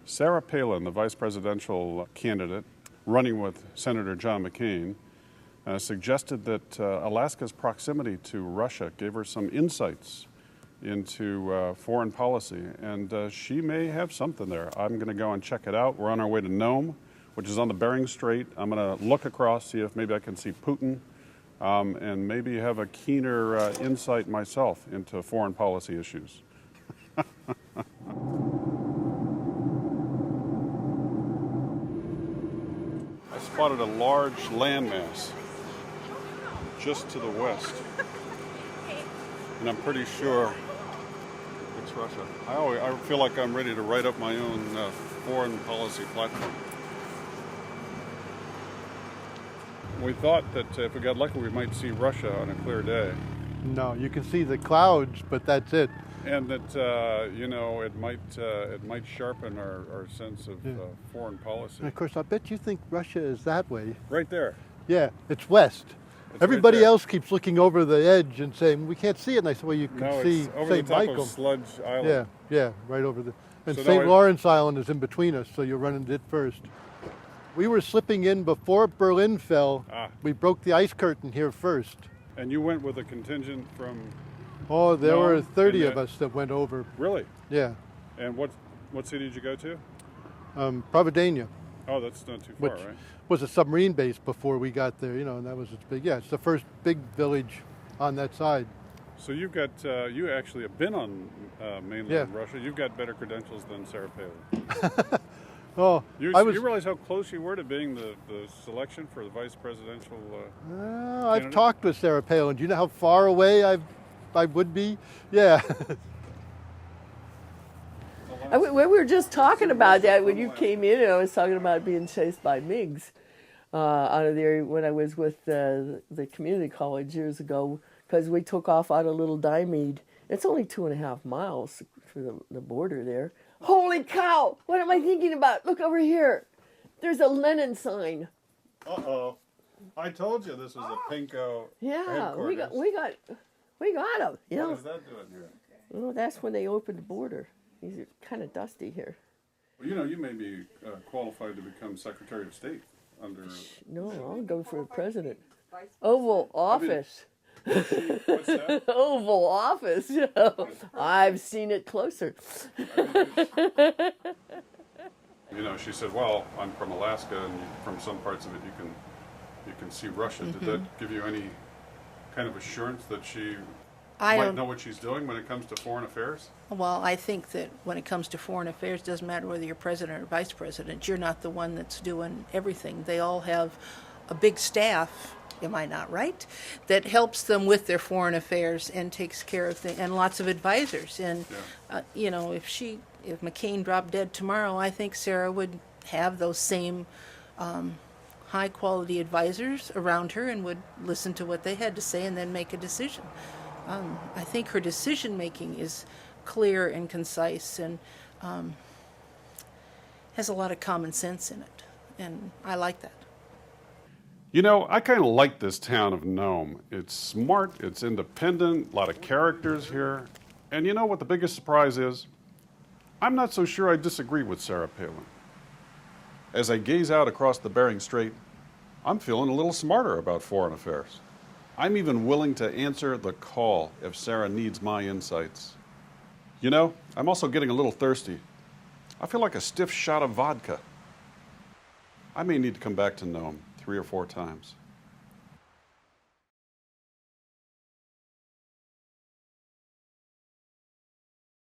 Sarah Palin, the vice presidential candidate running with Senator John McCain, suggested that Alaska's proximity to Russia gave her some insights into foreign policy, and she may have something there. I'm going to go and check it out. We're on our way to Nome, which is on the Bering Strait. I'm going to look across, see if maybe I can see Putin, and maybe have a keener insight myself into foreign policy issues. I spotted a large landmass just to the west, and I'm pretty sure it's Russia. I feel like I'm ready to write up my own foreign policy platform. We thought that if we got lucky, we might see Russia on a clear day. No, you can see the clouds, but that's it. And that, it might sharpen our sense of foreign policy. And of course, I bet you think Russia is that way. Right there. Yeah, it's west. It's Everybody right there. else keeps looking over the edge and saying, we can't see it. And I said, well, you can see it's over St. the top Michael. of Sludge Island. Yeah, right over there. And So St. Lawrence Island is in between us, so you'll run into it first. We were slipping in before Berlin fell. We broke the ice curtain here first. And you went with a contingent from... Oh, there were 30 and of us that went over. Really? Yeah. And what city did you go to? Providenia. Oh, that's not too far, Which right? was a submarine base before we got there, and that was its big. Yeah, it's the first big village on that side. So you've got, you actually have been on mainland Russia. You've got better credentials than Sarah Palin. Oh, You realize how close you were to being the selection for the vice presidential I've talked with Sarah Palin. Do you know how far away I would be? Yeah. We were just talking about that when you came in, and I was talking about being chased by MiGs out of there when I was with the community college years ago, because we took off out of Little Diomede. It's only 2.5 miles for the border there. Holy cow! What am I thinking about? Look over here. There's a Lenin sign. Uh-oh. I told you this was a Pinko headquarters. we got him. What is that doing here? Well, that's when they opened the border. These are kind of dusty here. Well, you may be qualified to become Secretary of State under... No, I'll go for president. Oval Office. What's that? Oval Office. I've seen it closer. She said, well, I'm from Alaska, and from some parts of it you can see Russia. Did that give you any kind of assurance that she might know what she's doing when it comes to foreign affairs? Well, I think that when it comes to foreign affairs, it doesn't matter whether you're president or vice president. You're not the one that's doing everything. They all have a big staff, am I not right, that helps them with their foreign affairs and takes care of things, and lots of advisors. And, if McCain dropped dead tomorrow, I think Sarah would have those same high-quality advisors around her and would listen to what they had to say and then make a decision. I think her decision-making is clear and concise and has a lot of common sense in it, and I like that. I kind of like this town of Nome. It's smart, it's independent, a lot of characters here. And you know what the biggest surprise is? I'm not so sure I disagree with Sarah Palin. As I gaze out across the Bering Strait, I'm feeling a little smarter about foreign affairs. I'm even willing to answer the call if Sarah needs my insights. I'm also getting a little thirsty. I feel like a stiff shot of vodka. I may need to come back to Nome 3 or 4 times.